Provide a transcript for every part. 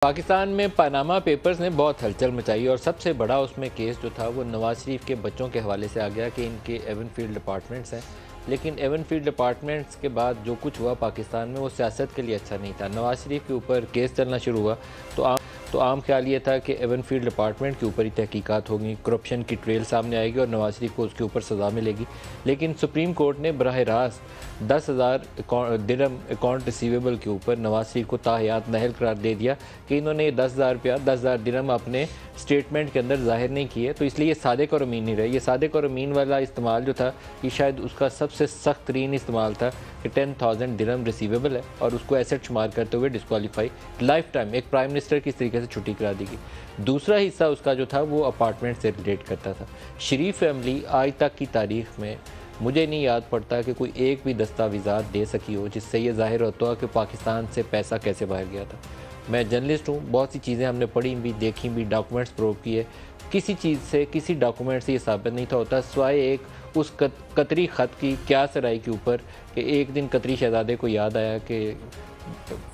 पाकिस्तान में Panama papers ने बहुत हलचल मचाई और सबसे बड़ा उसमें केस जो था वो नवाज शरीफ के बच्चों के हवाले से आ गया कि इनके एवनफील्ड अपार्टमेंट्स हैं। लेकिन एवनफील्ड अपार्टमेंट्स के बाद जो कुछ हुआ पाकिस्तान में वो सियासत के लिए अच्छा नहीं था। नवाज शरीफ के ऊपर केस चलना शुरू हुआ तो आम ख्याल ये था कि एवनफील्ड अपार्टमेंट के ऊपर ही तहकीकात होंगी, करप्शन की ट्रेल सामने आएगी और नवाज शरीफ को उसके ऊपर सज़ा मिलेगी। लेकिन सुप्रीम कोर्ट ने बराह रास्त 10,000 दिरहम अकाउंट रिसीवेबल के ऊपर नवाज शरीफ को ताहयात नाअहल करार दे दिया कि इन्होंने ये 10,000 रुपया 10,000 दिरहम अपने स्टेटमेंट के अंदर जाहिर नहीं किए, तो इसलिए ये सादिक और अमीन नहीं रहे। ये सादिक और अमीन वाला इस्तेमाल जो था ये शायद उसका सबसे सख्त तरीन इस्तेमाल था कि 10,000 दिरहम रिसीवेबल है और उसको एसेट शुमार करते हुए डिस्क्वालीफाई लाइफ टाइम एक प्राइम मिनिस्टर की इस तरीके से छुट्टी करा दी गई। दूसरा हिस्सा उसका जो था वो अपार्टमेंट से रिलेट करता था। शरीफ फैमिली आज तक की तारीख में मुझे नहीं याद पड़ता कि कोई एक भी दस्तावेज़ात दे सकी हो जिससे ये ज़ाहिर होता हो कि पाकिस्तान से पैसा कैसे बाहर गया था। मैं जर्नलिस्ट हूँ, बहुत सी चीज़ें हमने पढ़ी भी, देखी भी, डॉक्यूमेंट्स प्रूव किए। किसी चीज़ से, किसी डॉक्यूमेंट से ये साबित नहीं था होता सिवाय एक उस कतरी ख़त की क्या सराय के ऊपर कि एक दिन कतरी शहज़ादे को याद आया कि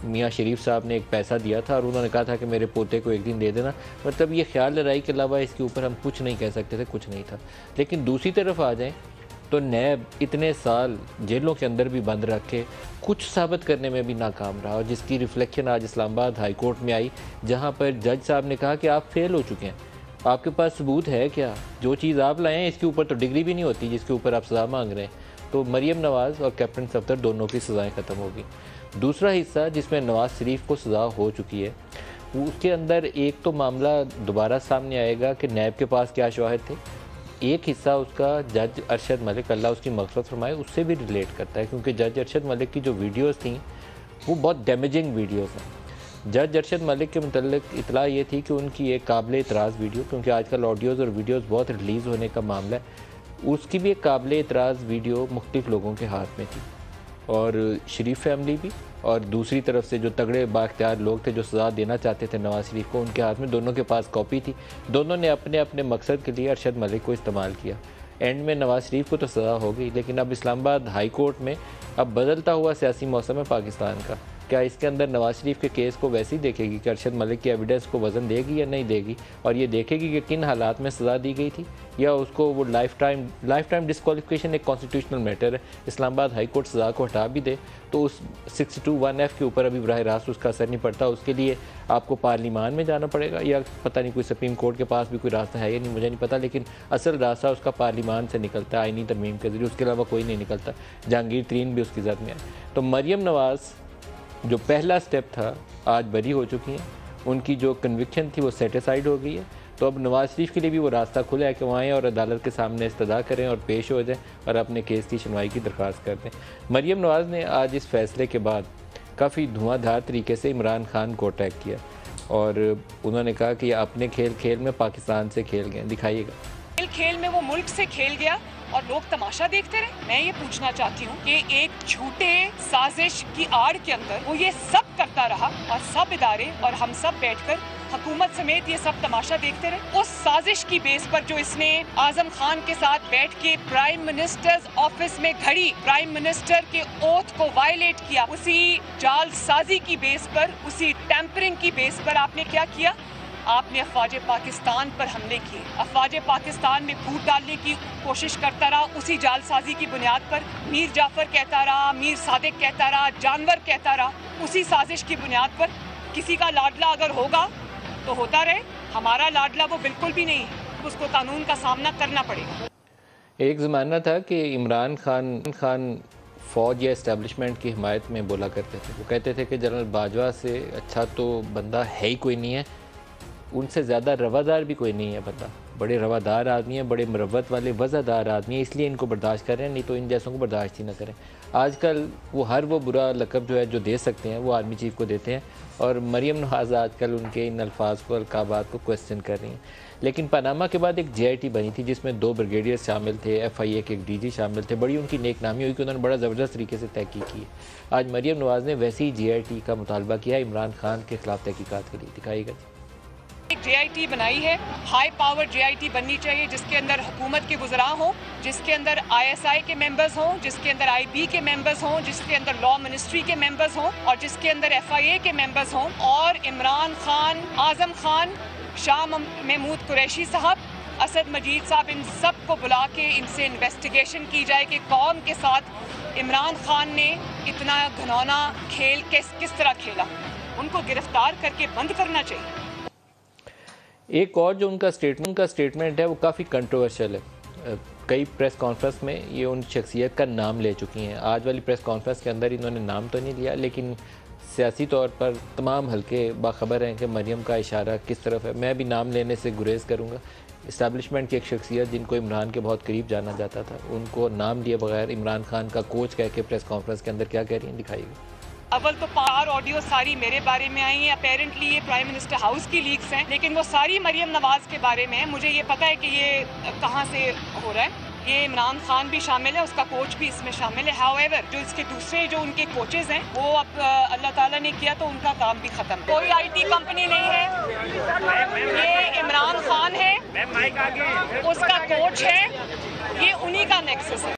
मियाँ शरीफ साहब ने एक पैसा दिया था और उन्होंने कहा था कि मेरे पोते को एक दिन दे देना। मतलब ये ख्याल लड़ाई के अलावा इसके ऊपर हम कुछ नहीं कह सकते थे, कुछ नहीं था। लेकिन दूसरी तरफ आ जाएँ तो नैब इतने साल जेलों के अंदर भी बंद रखे, कुछ साबित करने में भी नाकाम रहा और जिसकी रिफ्लेक्शन आज इस्लामाबाद हाई कोर्ट में आई, जहां पर जज साहब ने कहा कि आप फेल हो चुके हैं, आपके पास सबूत है क्या? जो चीज़ आप लाए हैं इसके ऊपर तो डिग्री भी नहीं होती जिसके ऊपर आप सज़ा मांग रहे हैं। तो मरियम नवाज़ और कैप्टन सफदर दोनों की सज़ाएँ ख़त्म होगी। दूसरा हिस्सा जिसमें नवाज़ शरीफ को सज़ा हो चुकी है उसके अंदर एक तो मामला दोबारा सामने आएगा कि नैब के पास क्या शवाहिद थे। एक हिस्सा उसका जज अरशद मलिक, अल्लाह उसकी मग़फ़िरत फरमाए, उससे भी रिलेट करता है क्योंकि जज अरशद मलिक की जो वीडियोस थी वो बहुत डैमेजिंग वीडियोस हैं। जज अरशद मलिक के मुतल्लिक इतला ये थी कि उनकी एक काबिल इतराज़ वीडियो, क्योंकि आजकल ऑडियोज़ और वीडियोज़ बहुत रिलीज़ होने का मामला है, उसकी भी एक काबिल इतराज़ वीडियो मुख्तलिफ़ लोगों के हाथ में थी और शरीफ फैमिली भी और दूसरी तरफ से जो तगड़े बाख्तियार लोग थे जो सज़ा देना चाहते थे नवाज शरीफ को, उनके हाथ में दोनों के पास कॉपी थी। दोनों ने अपने अपने मकसद के लिए अरशद मलिक को इस्तेमाल किया। एंड में नवाज शरीफ को तो सज़ा हो गई, लेकिन अब इस्लामाबाद हाई कोर्ट में अब बदलता हुआ सियासी मौसम है पाकिस्तान का, क्या इसके अंदर नवाज शरीफ के केस को वैसे ही देखेगी कि अरशद मलिक की एविडेंस को वज़न देगी या नहीं देगी, और ये देखेगी कि किन हालात में सज़ा दी गई थी, या उसको वो लाइफ टाइम डिस्क्वालिफिकेशन एक कॉन्स्टिट्यूशनल मैटर है। इस्लामाबाद हाई कोर्ट सज़ा को हटा भी दे तो उस 62(1)(f) के ऊपर अभी बराह रास्त उसका असर नहीं पड़ता। उसके लिए आपको पार्लिमान में जाना पड़ेगा या पता नहीं कोई सुप्रीम कोर्ट के पास भी कोई रास्ता है या नहीं, मुझे नहीं पता, लेकिन असल रास्ता उसका पार्लिमान से निकलता है आईनी तरमीम के ज़रिए, उसके अलावा कोई नहीं निकलता। जहांगीर तरीन भी उसकी ज़द में है। तो मरियम नवाज़ जो पहला स्टेप था आज बरी हो चुकी हैं, उनकी जो कन्विक्शन थी वो सेटिसाइड हो गई है। तो अब नवाज शरीफ के लिए भी वो रास्ता खुला है कि वहाँ आएँ और अदालत के सामने इस्तदा करें और पेश हो जाएं और अपने केस की सुनवाई की दरख्वास्त कर दें। मरियम नवाज़ ने आज इस फैसले के बाद काफ़ी धुआंधार तरीके से इमरान खान को अटैक किया और उन्होंने कहा कि अपने खेल में पाकिस्तान से खेल गए। दिखाइएगा। खेल में वो मुल्क से खेल गया और लोग तमाशा देखते रहे। मैं ये पूछना चाहती हूँ कि एक झूठे साजिश की आड़ के अंदर वो ये सब करता रहा और सब इदारे और हम सब बैठकर हुकूमत समेत ये सब तमाशा देखते रहे। उस साजिश की बेस पर जो इसने आजम खान के साथ बैठ के प्राइम मिनिस्टर्स ऑफिस में घड़ी प्राइम मिनिस्टर के ओथ को वायलेट किया, उसी जालसाजी की बेस पर, उसी टेम्परिंग की बेस पर आपने क्या किया? आपने अफवाज पाकिस्तान पर हमले किए, अफवाज पाकिस्तान में फूट डालने की कोशिश करता रहा। उसी जालसाजी की बुनियाद पर मीर जाफर कहता रहा, मीर सादिक कहता रहा, जानवर कहता रहा। उसी साजिश की बुनियाद पर किसी का लाडला अगर होगा तो होता रहे, हमारा लाडला वो बिल्कुल भी नहीं है, उसको कानून का सामना करना पड़ेगा। एक ज़माना था कि इमरान खान फ़ौज या इस्टेब्लिशमेंट की हिमायत में बोला करते थे। वो कहते थे कि जनरल बाजवा से अच्छा तो बंदा है ही कोई नहीं है, उनसे ज़्यादा रवादार भी कोई नहीं है बंदा। बड़े रवादार आदमी हैं, बड़े मरवत वाले वज़ादार आदमी हैं, इसलिए इनको बर्दाश्त कर रहे हैं, नहीं तो इन जैसों को बर्दाश्त ही ना करें। आजकल वो हर वो बुरा लक़ब जो है जो दे सकते हैं वो आर्मी चीफ़ को देते हैं और मरियम नवाज़ आजकल उनके इन अल्फाज को, अलकाबात को क्वेश्चन कर रही हैं। लेकिन पनामा के बाद एक JIT बनी थी जिसमें 2 ब्रिगेडियर शामिल थे, FIA के एक DG शामिल थे। बड़ी उनकी नेक नामी हुई कि उन्होंने बड़ा ज़बरदस्त तरीके से तहकीक की। आज मरियम नवाज़ ने वैसे ही JIT का मुतालबा किया इमरान खान के ख़िलाफ़ तहकीकात के लिए। दिखाइएगा। एक JIT बनाई है, हाई पावर JIT बननी चाहिए जिसके अंदर हुकूमत के वज़रा हों, जिसके अंदर ISI के मेंबर्स हों, जिसके अंदर IB के मेंबर्स हों, जिसके अंदर लॉ मिनिस्ट्री के मेंबर्स हों और जिसके अंदर FIA के मेंबर्स हों, और इमरान खान, आज़म खान, शाह महमूद कुरैशी साहब, असद मजीद साहब, इन सब को बुला के इनसे इन्वेस्टिगेशन की जाए कि कौम के साथ इमरान खान ने इतना घिनौना खेल किस तरह खेला। उनको गिरफ्तार करके बंद करना चाहिए। एक और जो उनका स्टेटमेंट है वो काफ़ी कंट्रोवर्शियल है। कई प्रेस कॉन्फ्रेंस में ये उन शख्सियत का नाम ले चुकी हैं। आज वाली प्रेस कॉन्फ्रेंस के अंदर इन्होंने नाम तो नहीं लिया, लेकिन सियासी तौर पर तमाम हल्के बाखबर हैं कि मरियम का इशारा किस तरफ है। मैं भी नाम लेने से गुरेज करूँगा। इस्टेब्लिशमेंट की एक शख्सियत जिनको इमरान के बहुत करीब जाना जाता था, उनको नाम लिए बगैर इमरान खान का कोच कह के प्रेस कॉन्फ्रेंस के अंदर क्या कह रही हैं, दिखाइएगा। अव्वल तो 4 ऑडियो सारी मेरे बारे में आई हैं। अपेरेंटली ये प्राइम मिनिस्टर हाउस की लीक्स हैं, लेकिन वो सारी मरियम नवाज के बारे में है। मुझे ये पता है कि ये कहाँ से हो रहा है। ये इमरान खान भी शामिल है, उसका कोच भी इसमें शामिल है। हाउएवर जो इसके दूसरे जो उनके कोचेज हैं वो अब अल्लाह ताला ने किया तो उनका काम भी खत्म। कोई IT कंपनी नहीं है, ये इमरान खान है, उसका कोच है, ये उन्हीं का नेक्सस है।